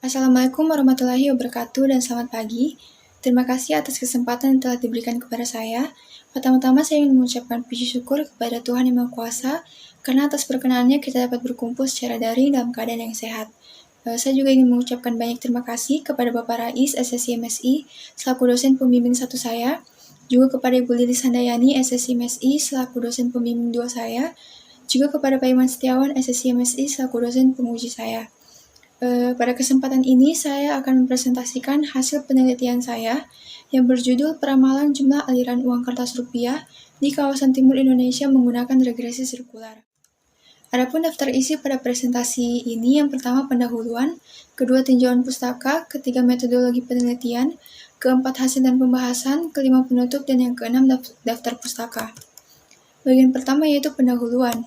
Assalamualaikum warahmatullahi wabarakatuh dan selamat pagi. Terima kasih atas kesempatan yang telah diberikan kepada saya. Pertama-tama saya ingin mengucapkan puji syukur kepada Tuhan Yang Maha Kuasa karena atas perkenanannya kita dapat berkumpul secara daring dalam keadaan yang sehat. Saya juga ingin mengucapkan banyak terima kasih kepada Bapak Rais SSI MSI selaku dosen pembimbing 1 saya, juga kepada Ibu Lilis Handayani SSI MSI selaku dosen pembimbing 2 saya, juga kepada Pak Iman Setiawan SSI MSI selaku dosen penguji saya. Pada kesempatan ini saya akan mempresentasikan hasil penelitian saya yang berjudul Peramalan Jumlah Aliran Uang Kertas Rupiah di Kawasan Timur Indonesia menggunakan regresi sirkular. Adapun daftar isi pada presentasi ini yang pertama pendahuluan, kedua tinjauan pustaka, ketiga metodologi penelitian, keempat hasil dan pembahasan, kelima penutup, dan yang keenam daftar pustaka. Bagian pertama yaitu pendahuluan.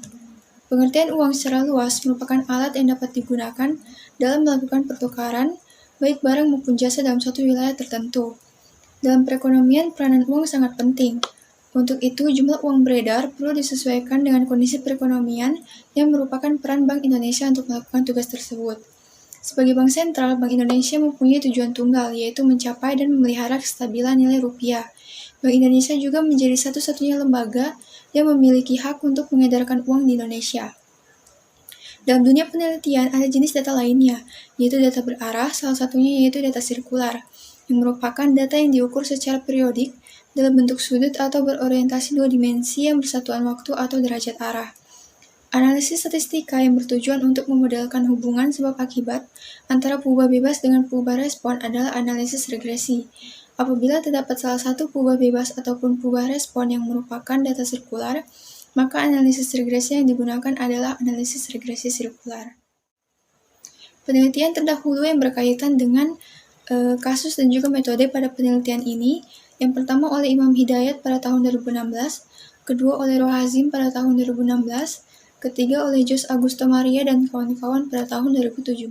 Pengertian uang secara luas merupakan alat yang dapat digunakan dalam melakukan pertukaran, baik barang maupun jasa dalam suatu wilayah tertentu. Dalam perekonomian, peranan uang sangat penting. Untuk itu, jumlah uang beredar perlu disesuaikan dengan kondisi perekonomian yang merupakan peran Bank Indonesia untuk melakukan tugas tersebut. Sebagai bank sentral, Bank Indonesia mempunyai tujuan tunggal, yaitu mencapai dan memelihara kestabilan nilai rupiah. Bank Indonesia juga menjadi satu-satunya lembaga yang memiliki hak untuk mengedarkan uang di Indonesia. Dalam dunia penelitian, ada jenis data lainnya, yaitu data berarah, salah satunya yaitu data sirkular, yang merupakan data yang diukur secara periodik dalam bentuk sudut atau berorientasi 2 dimensi yang bersatuan waktu atau derajat arah. Analisis statistika yang bertujuan untuk memodelkan hubungan sebab akibat antara perubahan bebas dengan perubahan respon adalah analisis regresi. Apabila terdapat salah satu perubahan bebas ataupun perubahan respon yang merupakan data sirkular, maka analisis regresi yang digunakan adalah analisis regresi sirkular. Penelitian terdahulu yang berkaitan dengan kasus dan juga metode pada penelitian ini, yang pertama oleh Imam Hidayat pada tahun 2016, kedua oleh Rohazim pada tahun 2016, ketiga oleh Jos Augusto Maria dan kawan-kawan pada tahun 2017.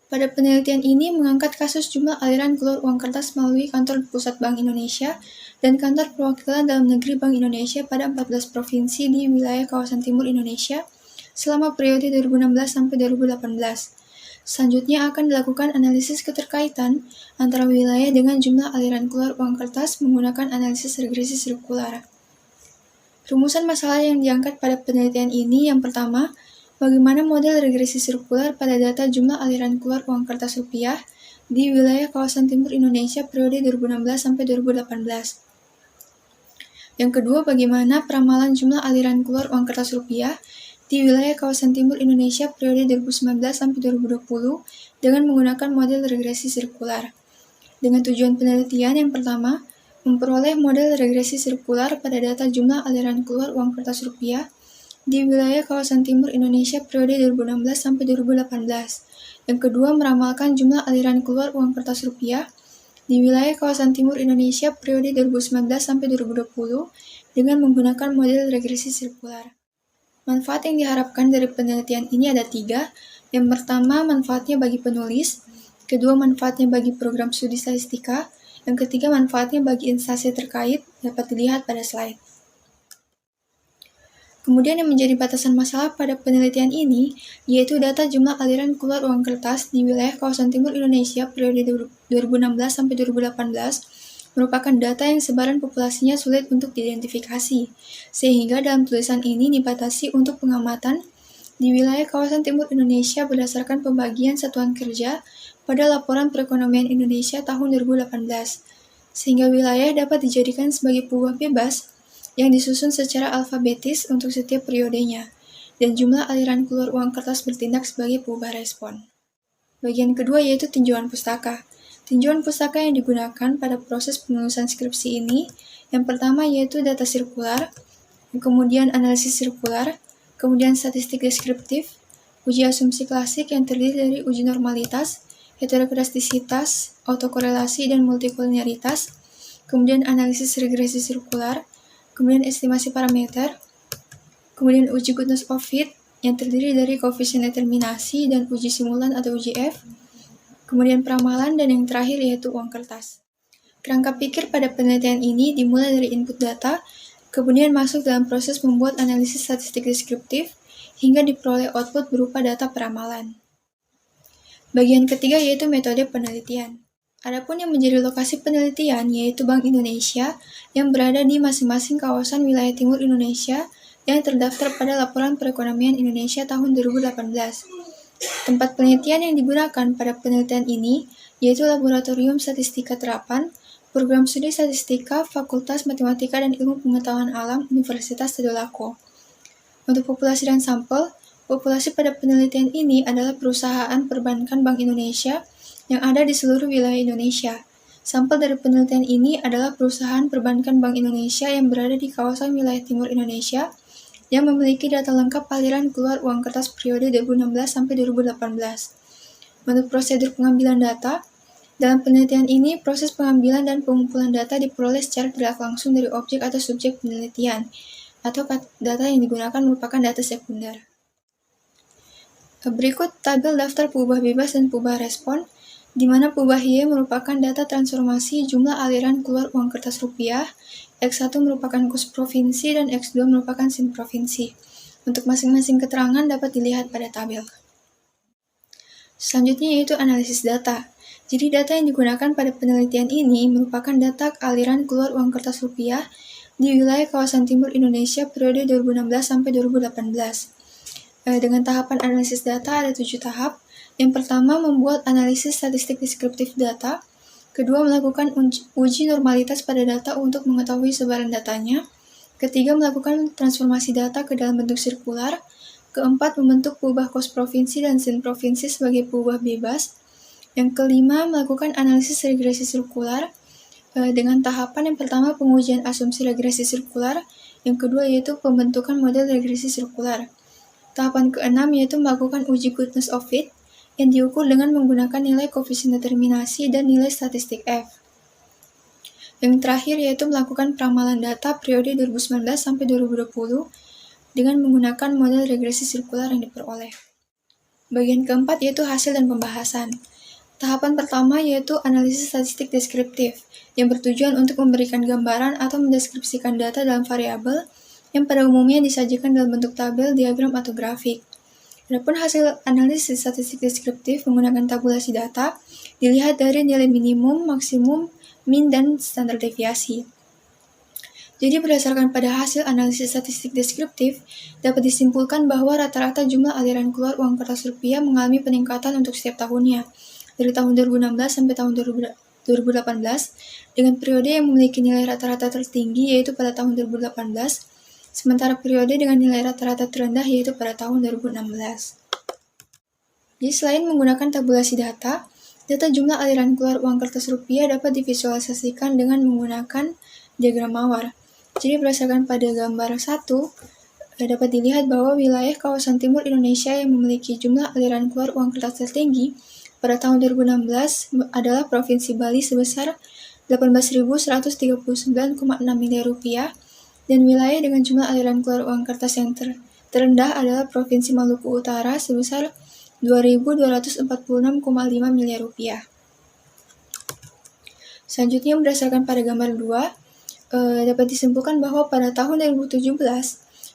Pada penelitian ini mengangkat kasus jumlah aliran keluar uang kertas melalui kantor pusat Bank Indonesia dan kantor perwakilan dalam negeri Bank Indonesia pada 14 provinsi di wilayah kawasan timur Indonesia selama periode 2016 sampai 2018. Selanjutnya akan dilakukan analisis keterkaitan antara wilayah dengan jumlah aliran keluar uang kertas menggunakan analisis regresi sirkular. Rumusan masalah yang diangkat pada penelitian ini yang pertama, bagaimana model regresi sirkular pada data jumlah aliran keluar uang kertas rupiah di wilayah kawasan timur Indonesia periode 2016 sampai 2018. Yang kedua, bagaimana peramalan jumlah aliran keluar uang kertas rupiah di wilayah kawasan timur Indonesia periode 2019 sampai 2020 dengan menggunakan model regresi sirkular. Dengan tujuan penelitian yang pertama, memperoleh model regresi sirkular pada data jumlah aliran keluar uang kertas rupiah di wilayah kawasan timur Indonesia periode 2016 sampai 2018. Yang kedua, meramalkan jumlah aliran keluar uang kertas rupiah di wilayah kawasan timur Indonesia periode 2019 sampai 2020 dengan menggunakan model regresi sirkular. Manfaat yang diharapkan dari penelitian ini ada 3. Yang pertama, manfaatnya bagi penulis. Kedua, manfaatnya bagi program studi statistika. Yang ketiga, manfaatnya bagi instansi terkait dapat dilihat pada slide. Kemudian yang menjadi batasan masalah pada penelitian ini, yaitu data jumlah aliran keluar uang kertas di wilayah kawasan timur Indonesia periode 2016 sampai 2018 merupakan data yang sebaran populasinya sulit untuk diidentifikasi, sehingga dalam tulisan ini dibatasi untuk pengamatan di wilayah kawasan timur Indonesia berdasarkan pembagian satuan kerja pada laporan perekonomian Indonesia tahun 2018, sehingga wilayah dapat dijadikan sebagai perubahan bebas yang disusun secara alfabetis untuk setiap periodenya, dan jumlah aliran keluar uang kertas bertindak sebagai perubahan respon. Bagian kedua yaitu tinjauan pustaka. Tinjauan pustaka yang digunakan pada proses penulisan skripsi ini, yang pertama yaitu data sirkular, kemudian analisis sirkular, kemudian statistik deskriptif, uji asumsi klasik yang terdiri dari uji normalitas, heterokedastisitas, autokorelasi, dan multikolinearitas, kemudian analisis regresi sirkular, kemudian estimasi parameter, kemudian uji goodness of fit yang terdiri dari koefisien determinasi dan uji simulan atau uji F, kemudian peramalan, dan yang terakhir yaitu uang kertas. Kerangka pikir pada penelitian ini dimulai dari input data, kemudian masuk dalam proses membuat analisis statistik deskriptif, hingga diperoleh output berupa data peramalan. Bagian ketiga yaitu metode penelitian. Adapun yang menjadi lokasi penelitian yaitu Bank Indonesia yang berada di masing-masing kawasan wilayah timur Indonesia yang terdaftar pada Laporan Perekonomian Indonesia tahun 2018. Tempat penelitian yang digunakan pada penelitian ini yaitu Laboratorium Statistika Terapan, Program Studi Statistika, Fakultas Matematika dan Ilmu Pengetahuan Alam, Universitas Tadulako. Untuk populasi dan sampel, populasi pada penelitian ini adalah perusahaan perbankan Bank Indonesia yang ada di seluruh wilayah Indonesia. Sampel dari penelitian ini adalah perusahaan perbankan Bank Indonesia yang berada di kawasan wilayah timur Indonesia yang memiliki data lengkap aliran keluar uang kertas periode 2016 sampai 2018. Menurut prosedur pengambilan data, dalam penelitian ini, proses pengambilan dan pengumpulan data diperoleh secara tidak langsung dari objek atau subjek penelitian, atau data yang digunakan merupakan data sekunder. Berikut tabel daftar peubah bebas dan peubah respon, di mana peubah Y merupakan data transformasi jumlah aliran keluar uang kertas rupiah, X1 merupakan kurs provinsi, dan X2 merupakan SIN provinsi. Untuk masing-masing keterangan dapat dilihat pada tabel. Selanjutnya yaitu analisis data. Jadi data yang digunakan pada penelitian ini merupakan data aliran keluar uang kertas rupiah di wilayah kawasan timur Indonesia periode 2016 sampai 2018. Dengan tahapan analisis data ada 7 tahap. Yang pertama, membuat analisis statistik deskriptif data. Kedua, melakukan uji normalitas pada data untuk mengetahui sebaran datanya. Ketiga, melakukan transformasi data ke dalam bentuk sirkular. Keempat, membentuk peubah kos provinsi dan SIN provinsi sebagai peubah bebas. Yang kelima, melakukan analisis regresi sirkular. Dengan tahapan yang pertama, pengujian asumsi regresi sirkular. Yang kedua, yaitu pembentukan model regresi sirkular. Tahapan keenam yaitu melakukan uji goodness of fit yang diukur dengan menggunakan nilai koefisien determinasi dan nilai statistik F. Yang terakhir yaitu melakukan peramalan data periode 2019 sampai 2020 dengan menggunakan model regresi sirkular yang diperoleh. Bagian keempat yaitu hasil dan pembahasan. Tahapan pertama yaitu analisis statistik deskriptif yang bertujuan untuk memberikan gambaran atau mendeskripsikan data dalam variabel yang pada umumnya disajikan dalam bentuk tabel, diagram, atau grafik. Adapun hasil analisis statistik deskriptif menggunakan tabulasi data dilihat dari nilai minimum, maksimum, min, dan standar deviasi. Jadi berdasarkan pada hasil analisis statistik deskriptif, dapat disimpulkan bahwa rata-rata jumlah aliran keluar uang kertas rupiah mengalami peningkatan untuk setiap tahunnya, dari tahun 2016 sampai tahun 2018, dengan periode yang memiliki nilai rata-rata tertinggi yaitu pada tahun 2018, sementara periode dengan nilai rata-rata terendah yaitu pada tahun 2016. Jadi selain menggunakan tabulasi data jumlah aliran keluar uang kertas rupiah dapat divisualisasikan dengan menggunakan diagram mawar. Jadi berdasarkan pada gambar 1, dapat dilihat bahwa wilayah kawasan timur Indonesia yang memiliki jumlah aliran keluar uang kertas tertinggi pada tahun 2016 adalah Provinsi Bali sebesar 18.139,6 miliar rupiah, dan wilayah dengan jumlah aliran keluar uang kertas yang terendah adalah Provinsi Maluku Utara sebesar 2.246,5 miliar rupiah. Selanjutnya berdasarkan pada gambar 2, dapat disimpulkan bahwa pada tahun 2017,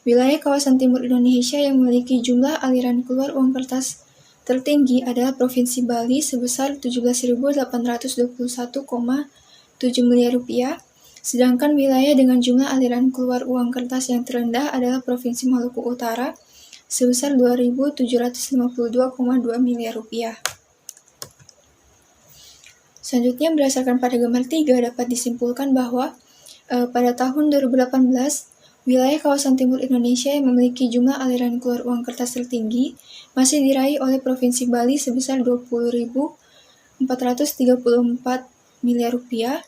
wilayah kawasan timur Indonesia yang memiliki jumlah aliran keluar uang kertas tertinggi adalah Provinsi Bali sebesar 17.821,7 miliar rupiah, sedangkan wilayah dengan jumlah aliran keluar uang kertas yang terendah adalah Provinsi Maluku Utara sebesar 2.752,2 miliar rupiah. Selanjutnya berdasarkan pada gambar 3 dapat disimpulkan bahwa pada tahun 2018 wilayah kawasan timur Indonesia yang memiliki jumlah aliran keluar uang kertas tertinggi masih diraih oleh Provinsi Bali sebesar 20.434 miliar rupiah,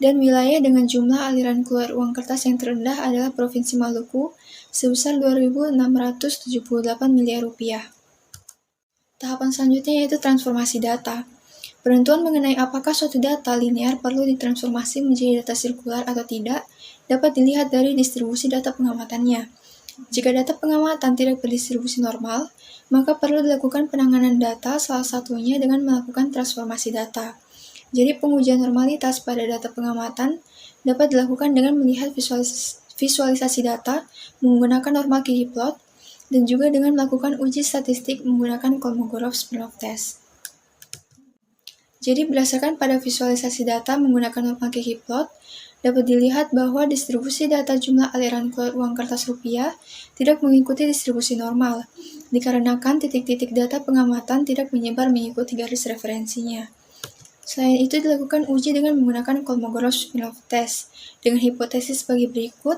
dan wilayah dengan jumlah aliran keluar uang kertas yang terendah adalah Provinsi Maluku sebesar 2.678 miliar rupiah. Tahapan selanjutnya yaitu transformasi data. Penentuan mengenai apakah suatu data linear perlu ditransformasi menjadi data sirkular atau tidak dapat dilihat dari distribusi data pengamatannya. Jika data pengamatan tidak berdistribusi normal, maka perlu dilakukan penanganan data, salah satunya dengan melakukan transformasi data. Jadi pengujian normalitas pada data pengamatan dapat dilakukan dengan melihat visualisasi data menggunakan normal ggplot dan juga dengan melakukan uji statistik menggunakan Kolmogorov-Smirnov test. Jadi berdasarkan pada visualisasi data menggunakan normal Kiki-plot, dapat dilihat bahwa distribusi data jumlah aliran keluar uang kertas rupiah tidak mengikuti distribusi normal, dikarenakan titik-titik data pengamatan tidak menyebar mengikuti garis referensinya. Selain itu dilakukan uji dengan menggunakan Kolmogorov-Smirnov test dengan hipotesis sebagai berikut,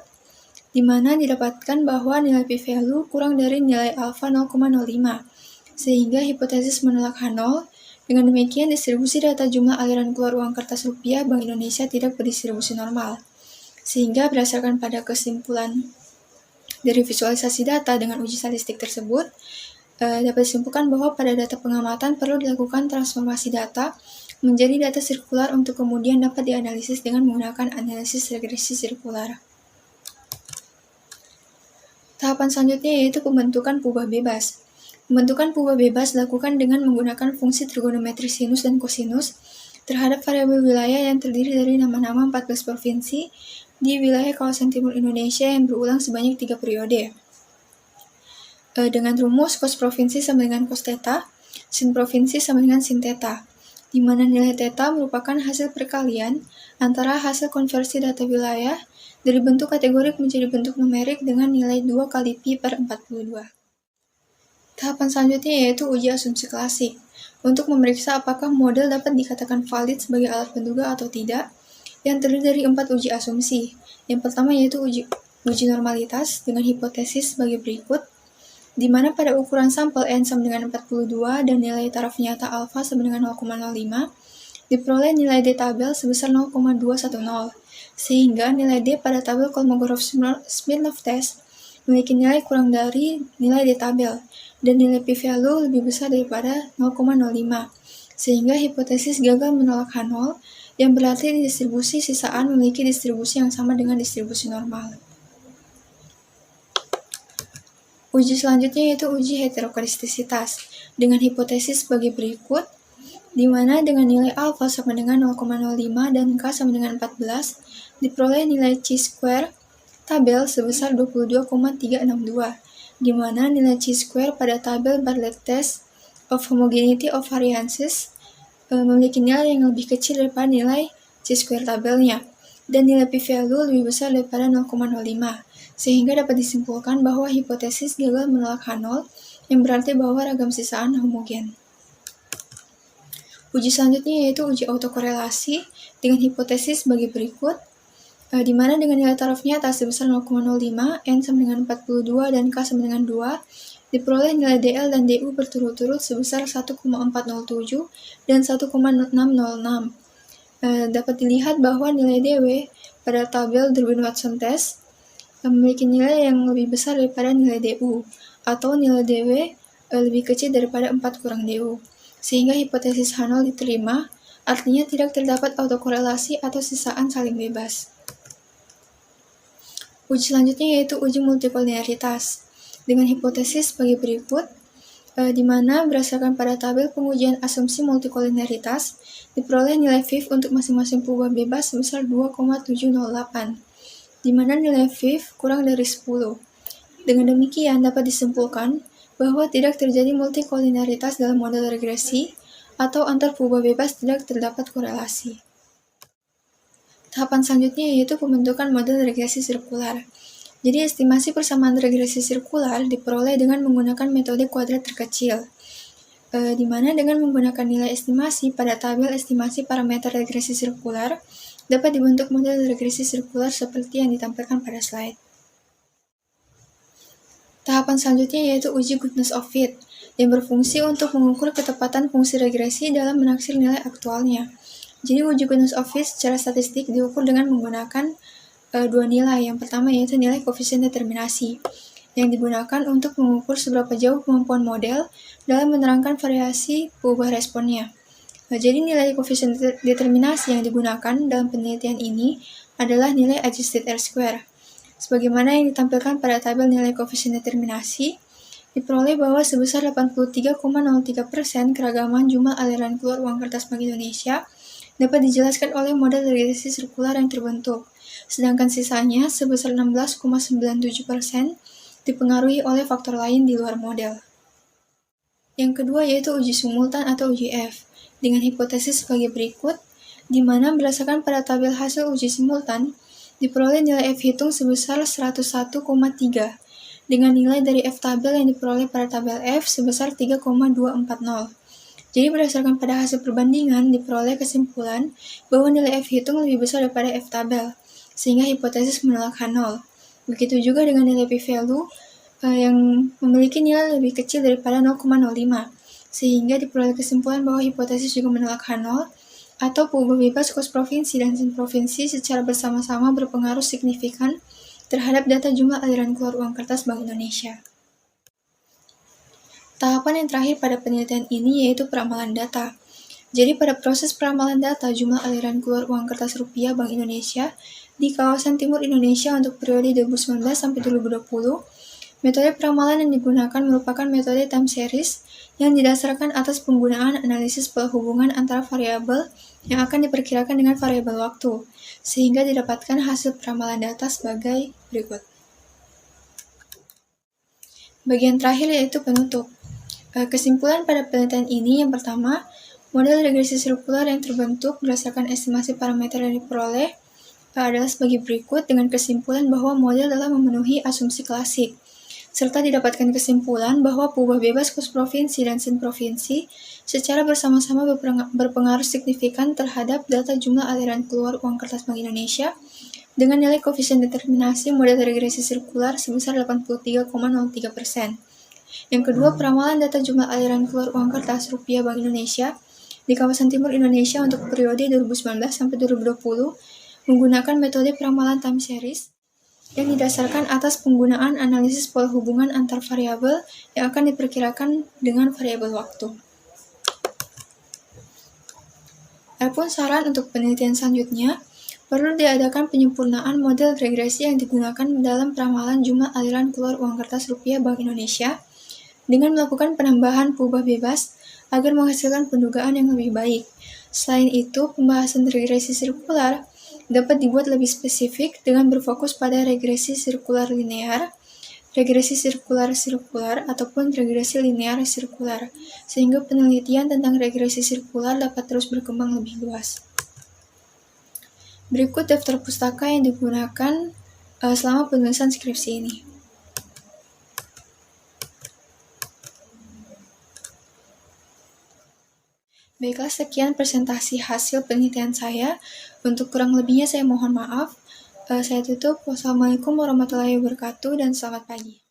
di mana didapatkan bahwa nilai p-value kurang dari nilai alfa 0,05, sehingga hipotesis menolak H0. Dengan demikian, distribusi data jumlah aliran keluar uang kertas rupiah Bank Indonesia tidak berdistribusi normal. Sehingga berdasarkan pada kesimpulan dari visualisasi data dengan uji statistik tersebut, dapat disimpulkan bahwa pada data pengamatan perlu dilakukan transformasi data menjadi data sirkular untuk kemudian dapat dianalisis dengan menggunakan analisis regresi sirkular. Tahapan selanjutnya yaitu pembentukan kubah bebas. Pembentukan kubah bebas dilakukan dengan menggunakan fungsi trigonometri sinus dan kosinus terhadap variabel wilayah yang terdiri dari nama-nama 14 provinsi di wilayah kawasan timur Indonesia yang berulang sebanyak 3 periode. Dengan rumus cos provinsi sama dengan cos theta, sin provinsi sama dengan sin theta, di mana nilai theta merupakan hasil perkalian antara hasil konversi data wilayah dari bentuk kategorik menjadi bentuk numerik dengan nilai 2 kali pi per 42. Tahapan selanjutnya yaitu uji asumsi klasik. Untuk memeriksa apakah model dapat dikatakan valid sebagai alat penduga atau tidak, yang terdiri dari 4 uji asumsi. Yang pertama yaitu uji normalitas dengan hipotesis sebagai berikut, di mana pada ukuran sampel N sama dengan 42 dan nilai taraf nyata alfa sama dengan 0,05, diperoleh nilai D tabel sebesar 0,210, sehingga nilai D pada tabel Kolmogorov-Smirnov test memiliki nilai kurang dari nilai D tabel, dan nilai p-value lebih besar daripada 0,05, sehingga hipotesis gagal menolak H0, yang berarti distribusi sisaan memiliki distribusi yang sama dengan distribusi normal. Uji selanjutnya yaitu uji heterokaristisitas dengan hipotesis sebagai berikut, di mana dengan nilai alfa sama dengan 0,05 dan K sama dengan 14, diperoleh nilai chi-square tabel sebesar 22,362, di mana nilai chi-square pada tabel Bartlett Test of Homogeneity of Variances memiliki nilai yang lebih kecil daripada nilai chi-square tabelnya, dan nilai p-value lebih besar daripada 0,05, sehingga dapat disimpulkan bahwa hipotesis gagal menolak H0, yang berarti bahwa ragam sisaan homogen. Uji selanjutnya yaitu uji autokorelasi dengan hipotesis sebagai berikut, di mana dengan nilai taraf nyata sebesar 0,05, N sama dengan 42 dan K sama dengan 2, diperoleh nilai DL dan DU berturut-turut sebesar 1,407 dan 1,606. Dapat dilihat bahwa nilai DW pada tabel Durbin-Watson test memiliki nilai yang lebih besar daripada nilai DU, atau nilai DW lebih kecil daripada 4 kurang DU, sehingga hipotesis H0 diterima, artinya tidak terdapat autokorelasi atau sisaan saling bebas. Uji selanjutnya yaitu uji multikolinearitas dengan hipotesis sebagai berikut, di mana berdasarkan pada tabel pengujian asumsi multikolinearitas, diperoleh nilai VIF untuk masing-masing kubah bebas sebesar 2,708, di mana nilai VIF kurang dari 10. Dengan demikian dapat disimpulkan bahwa tidak terjadi multikolinearitas dalam model regresi atau antar kubah bebas tidak terdapat korelasi. Tahapan selanjutnya yaitu pembentukan model regresi sirkular. Jadi estimasi persamaan regresi sirkular diperoleh dengan menggunakan metode kuadrat terkecil, di mana dengan menggunakan nilai estimasi pada tabel estimasi parameter regresi sirkular, dapat dibentuk model regresi sirkular seperti yang ditampilkan pada slide. Tahapan selanjutnya yaitu uji goodness of fit, yang berfungsi untuk mengukur ketepatan fungsi regresi dalam menaksir nilai aktualnya. Jadi uji goodness of fit secara statistik diukur dengan menggunakan dua nilai. Yang pertama yaitu nilai koefisien determinasi, yang digunakan untuk mengukur seberapa jauh kemampuan model dalam menerangkan variasi perubahan responnya. Jadi nilai koefisien determinasi yang digunakan dalam penelitian ini adalah nilai adjusted R-square. Sebagaimana yang ditampilkan pada tabel nilai koefisien determinasi, diperoleh bahwa sebesar 83,03% keragaman jumlah aliran keluar uang kertas Bank Indonesia dapat dijelaskan oleh model regresi sirkular yang terbentuk, sedangkan sisanya sebesar 16,97% dipengaruhi oleh faktor lain di luar model. Yang kedua yaitu uji simultan atau uji F, dengan hipotesis sebagai berikut, di mana berdasarkan pada tabel hasil uji simultan, diperoleh nilai F hitung sebesar 101,3, dengan nilai dari F tabel yang diperoleh pada tabel F sebesar 3,240. Jadi berdasarkan pada hasil perbandingan, diperoleh kesimpulan bahwa nilai F hitung lebih besar daripada F tabel, sehingga hipotesis menolak H0. Begitu juga dengan nilai p-value yang memiliki nilai lebih kecil daripada 0,05, sehingga diperoleh kesimpulan bahwa hipotesis juga menolak H0, atau perubahan bebas kos provinsi dan sin provinsi secara bersama-sama berpengaruh signifikan terhadap data jumlah aliran keluar uang kertas Bank Indonesia. Tahapan yang terakhir pada penelitian ini yaitu peramalan data. Jadi pada proses peramalan data jumlah aliran keluar uang kertas rupiah Bank Indonesia di kawasan timur Indonesia untuk periode 2019 sampai 2020, metode peramalan yang digunakan merupakan metode time series yang didasarkan atas penggunaan analisis pola hubungan antara variabel yang akan diperkirakan dengan variabel waktu, sehingga didapatkan hasil peramalan data sebagai berikut. Bagian terakhir yaitu penutup. Kesimpulan pada penelitian ini yang pertama, model regresi sirkular yang terbentuk berdasarkan estimasi parameter yang diperoleh adalah sebagai berikut dengan kesimpulan bahwa model telah memenuhi asumsi klasik, serta didapatkan kesimpulan bahwa perubahan bebas kos provinsi dan sin provinsi secara bersama-sama berpengaruh signifikan terhadap data jumlah aliran keluar uang kertas Bank Indonesia dengan nilai koefisien determinasi model regresi sirkular sebesar 83,03%. Yang kedua, peramalan data jumlah aliran keluar uang kertas rupiah Bank Indonesia di kawasan timur Indonesia untuk periode 2019 sampai 2020 menggunakan metode peramalan time series yang didasarkan atas penggunaan analisis pola hubungan antar variabel yang akan diperkirakan dengan variabel waktu. Adapun saran untuk penelitian selanjutnya, perlu diadakan penyempurnaan model regresi yang digunakan dalam peramalan jumlah aliran keluar uang kertas rupiah Bank Indonesia dengan melakukan penambahan perubahan bebas agar menghasilkan pendugaan yang lebih baik. Selain itu, pembahasan regresi sirkular dapat dibuat lebih spesifik dengan berfokus pada regresi sirkular linear, regresi sirkular-sirkular, ataupun regresi linear sirkular, sehingga penelitian tentang regresi sirkular dapat terus berkembang lebih luas. Berikut daftar pustaka yang digunakan selama penulisan skripsi ini. Baiklah, sekian presentasi hasil penelitian saya. Untuk kurang lebihnya saya mohon maaf. Saya tutup. Wassalamualaikum warahmatullahi wabarakatuh dan selamat pagi.